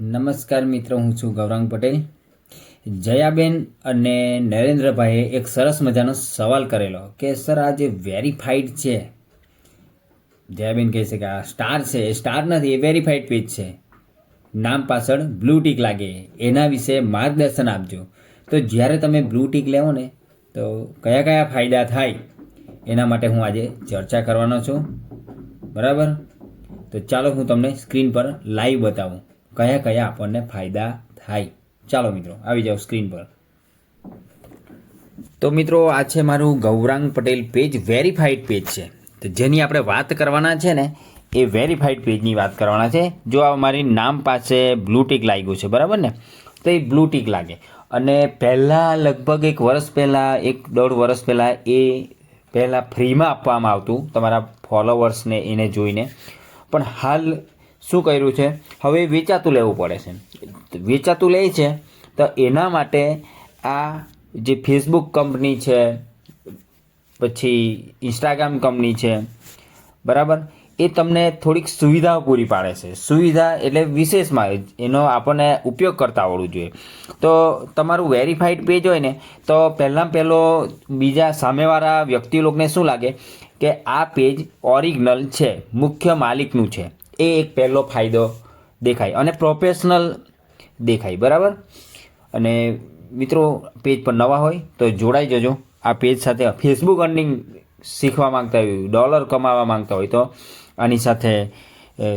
નમસ્કાર મિત્રો, હું છું ગૌરાંગ પટેલ. જયાબેન અને નરેન્દ્રભાઈએ એક સરસ મજાનો સવાલ કરેલો કે સર આ જે વેરીફાઈડ છે, જયાબેન કહે છે કે આ સ્ટાર છે, એ સ્ટાર નથી, એ વેરીફાઈડ પેજ છે, નામ પાછળ બ્લુ ટીક લાગે, એના વિશે માર્ગદર્શન આપજો. તો જ્યારે તમે બ્લુ ટીક લેવો ને તો કયા કયા ફાયદા થાય એના માટે હું આજે ચર્ચા કરવાનો છું. બરાબર, તો ચાલો હું તમને સ્ક્રીન પર લાઈવ બતાવું કયા કયા આપણને ફાયદા થાય. ચાલો મિત્રો, આવી જાઓ સ્ક્રીન પર. તો મિત્રો, આ છે મારું Gaurang Patel page, verified page છે. તો જેની આપણે વાત કરવાના છે ને, એ વેરીફાઈડ પેજની વાત કરવાના છે. જો આ મારી નામ પાસે બ્લુ ટીક લાગ્યું છે, બરાબર ને, તો એ બ્લુ ટીક લાગે. અને પહેલાં લગભગ 1 વર્ષ પહેલાં, 1-1.5 વર્ષ પહેલાં એ પહેલાં ફ્રીમાં આપવામાં આવતું તમારા ફોલોવર્સને એને જોઈને. પણ હાલ શું કર્યું છે, હવે વેચાતું લેવું પડે છે. વેચાતું લે છે તો એના માટે આ જે ફેસબુક કંપની છે, પછી ઇન્સ્ટાગ્રામ કંપની છે, બરાબર, એ તમને થોડીક સુવિધાઓ પૂરી પાડે છે. સુવિધા એટલે વિશેષમાં એનો આપણને ઉપયોગ કરતા આવડવું જોઈએ. તો તમારું વેરીફાઈડ પેજ હોય ને, તો પહેલો બીજા સામેવાળા વ્યક્તિ લોકોને શું લાગે કે આ પેજ ઓરિજિનલ છે, મુખ્ય માલિકનું છે. એ એક પહેલો ફાયદો દેખાય અને પ્રોફેશનલ દેખાય. બરાબર. અને મિત્રો, પેજ પર નવા હોય તો જોડાઈ જજો આ પેજ સાથે. ફેસબુક અર્નિંગ શીખવા માંગતા હોય, ડોલર કમાવા માંગતા હોય તો આની સાથે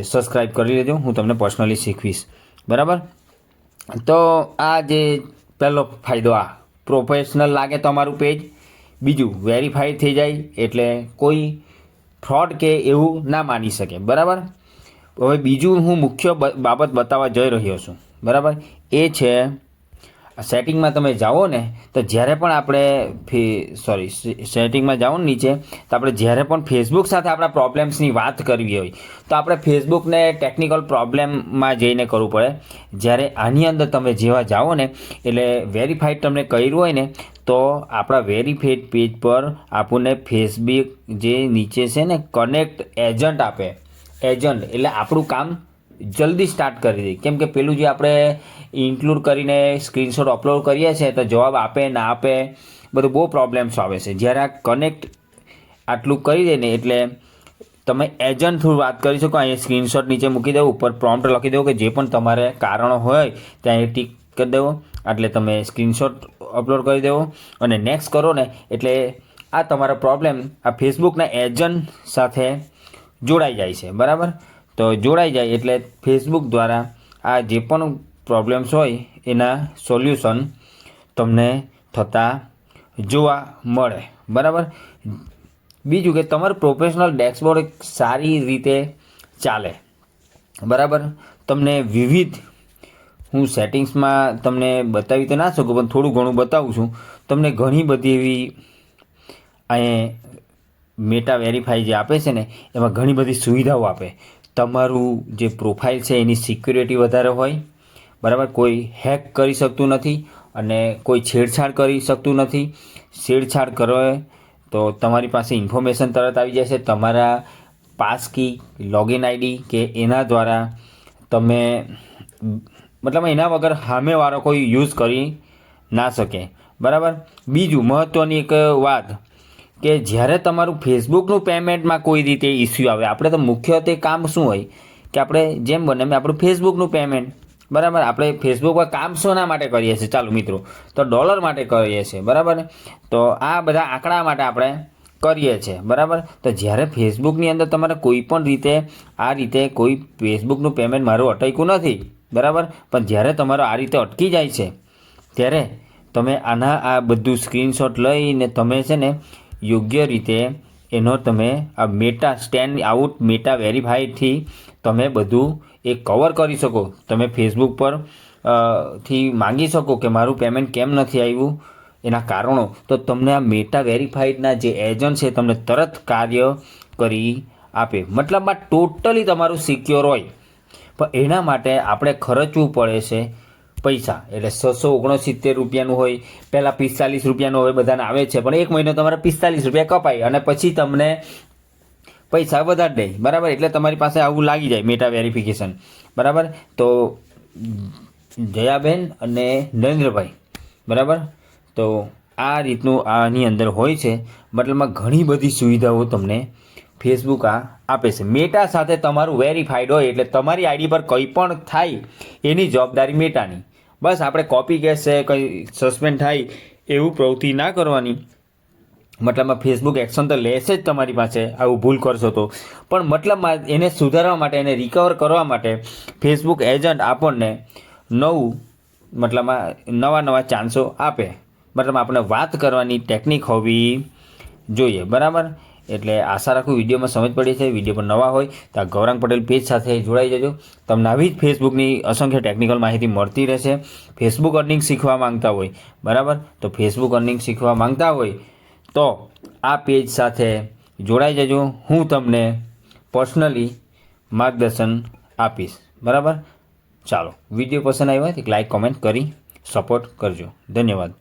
સબસ્ક્રાઈબ કરી લેજો. હું તમને પર્સનલી શીખવીશ. બરાબર. તો આ જે પહેલો ફાયદો, આ પ્રોફેશનલ લાગે તમારું પેજ. બીજું, વેરીફાઈડ થઈ જાય એટલે કોઈ ફ્રોડ કે એવું ના માની શકે. બરાબર. હવે બીજું હું મુખ્ય બાબત બતાવવા જઈ રહ્યો છું. બરાબર. એ છે સેટિંગમાં તમે જાઓ ને, તો જ્યારે પણ આપણે સેટિંગમાં જાઓ ને નીચે, તો આપણે જ્યારે પણ ફેસબુક સાથે આપણા પ્રોબ્લેમ્સની વાત કરવી હોય તો આપણે ફેસબુકને ટેકનિકલ પ્રોબ્લેમમાં જઈને કરવું પડે. જ્યારે આની અંદર તમે જેવા જાઓ ને, એટલે વેરીફાઈડ તમને કર્યું હોય ને, તો આપણા વેરીફાઈડ પેજ પર આપણને ફેસબુક જે નીચે છે ને, કનેક્ટ એજન્ટ આપે. એજન્ટ એટલે આપણું કામ જલ્દી સ્ટાર્ટ કરી દે. કેમ કે પેલું જે આપણે ઇન્ક્લુડ કરીને સ્ક્રીનશોટ અપલોડ કરીએ છીએ તો જવાબ આપે ના આપે, બધું બહુ પ્રોબ્લેમ્સ આવે છે. જ્યારે આ કનેક્ટ આટલું કરી દે ને, એટલે તમે એજન્ટ થ્રુ વાત કરી શકો. અહીંયા સ્ક્રીનશોટ નીચે મૂકી દેવો, ઉપર પ્રોમ્પ્ટ લખી દેવો કે જે પણ તમારે કારણો હોય ત્યાં ટીક કરી દેવો, એટલે તમે સ્ક્રીનશોટ અપલોડ કરી દેવો અને નેક્સ્ટ કરો ને, એટલે આ તમારો પ્રોબ્લેમ આ ફેસબુકના એજન્ટ સાથે જોડાઈ જાય છે. બરાબર. તો જોડાઈ જાય એટલે ફેસબુક દ્વારા આ જે પણ પ્રોબ્લેમ્સ હોય એના સોલ્યુશન તમને થતા જોવા મળે. બરાબર. બીજું કે તમારું પ્રોફેશનલ ડેશબોર્ડ સારી રીતે ચાલે. બરાબર. તમને વિવિધ, હું સેટિંગ્સમાં તમને બતાવી તો ના શકું, પણ થોડું ઘણું બતાવું છું તમને. ઘણી બધી એવી અહીંયા મેટા વેરીફાઈ જે આપે છે ને, એમાં ઘણી બધી સુવિધાઓ આપે. તમારું જે પ્રોફાઇલ છે એની સિક્યુરિટી વધારે હોય. બરાબર. કોઈ હેક કરી શકતું નથી અને કોઈ છેડછાડ કરી શકતું નથી. છેડછાડ કરે તો તમારી પાસે ઇન્ફોર્મેશન તરત આવી જાય છે. તમારા પાસ કી, લોગિન આઈડી કે એના દ્વારા તમે, મતલબ એના વગર સામેવાળો કોઈ યુઝ કરી ના શકે. બરાબર. બીજું મહત્ત્વની એક વાત કે જ્યારે તમારું ફેસબુકનું પેમેન્ટમાં કોઈ રીતે ઇસ્યુ આવે, આપણે તો મુખ્યત્વે કામ શું હોય કે આપણે જેમ બને એમ આપણું ફેસબુકનું પેમેન્ટ. બરાબર. આપણે ફેસબુક પર કામ શોના માટે કરીએ છીએ? ચાલો મિત્રો, તો ડોલર માટે કરીએ છીએ. બરાબર. તો આ બધા આંકડા માટે આપણે કરીએ છીએ. બરાબર. તો જ્યારે ફેસબુકની અંદર તમારે કોઈ પણ રીતે આ રીતે કોઈ ફેસબુકનું પેમેન્ટ મારું અટક્યું નથી. બરાબર. પણ જ્યારે તમારો આ રીતે અટકી જાય છે, ત્યારે તમે આના આ બધું સ્ક્રીનશોટ લઈને તમે છે ને યોગ્ય રીતે એનો તમે આ મેટા સ્ટેન્ડ આઉટ મેટા વેરીફાઈડથી તમે બધું એ કવર કરી શકો. તમે ફેસબુક પર થી માંગી શકો કે મારું પેમેન્ટ કેમ નથી આવ્યું, એના કારણો. તો તમને આ મેટા વેરીફાઈડના જે એજન્ટ છે તમને તરત કાર્ય કરી આપે. મતલબમાં ટોટલી તમારું સિક્યોર હોય. પણ એના માટે આપણે ખર્ચવું પડે છે પૈસા. એટલે 669 રૂપિયાનું હોય, પહેલાં 45 રૂપિયાનું હવે બધાને આવે છે, પણ 1 મહિનો તમારે 45 રૂપિયા કપાય અને પછી તમને પૈસા વધારી દે. બરાબર. એટલે તમારી પાસે આવું લાગી જાય મેટા વેરિફિકેશન. બરાબર. તો જયાબેન અને નરેન્દ્રભાઈ, બરાબર. તો આ રીતનું આની અંદર હોય છે. મતલબમાં ઘણી બધી સુવિધાઓ તમને ફેસબુક આપે છે. મેટા સાથે તમારું વેરીફાઈડ હોય એટલે તમારી આઈડી પર કંઈ પણ થાય એની જવાબદારી મેટાની. બસ આપણે કોપી કેસ છે, કંઈ સસ્પેન્ડ થાય એવું પ્રવૃત્તિ ના કરવાની. મતલબમાં ફેસબુક એક્શન તો લેશે જ તમારી પાસે આવું ભૂલ કરશો તો, પણ મતલબમાં એને સુધારવા માટે, એને રિકવર કરવા માટે ફેસબુક એજન્ટ આપણને નવા ચાન્સો આપે. મતલબ આપણે વાત કરવાની ટેકનિક હોવી જોઈએ, બરાબર. એટલે આશા રાખું વિડીયોમાં સમજ પડી છે. વિડીયો પર નવા હોય તો આ ગૌરાંગ પટેલ પેજ સાથે જોડાઈ જજો. તમને આવી જ ફેસબુકની અસંખ્ય ટેકનિકલ માહિતી મળતી રહેશે. ફેસબુક અર્નિંગ શીખવા માંગતા હોય, બરાબર, તો ફેસબુક અર્નિંગ શીખવા માંગતા હોય તો આ પેજ સાથે જોડાઈ જજો. હું તમને પર્સનલી માર્ગદર્શન આપીશ, બરાબર. ચાલો, વિડીયો પસંદ આવ્યો હોય તો લાઈક કોમેન્ટ કરી સપોર્ટ કરજો. ધન્યવાદ.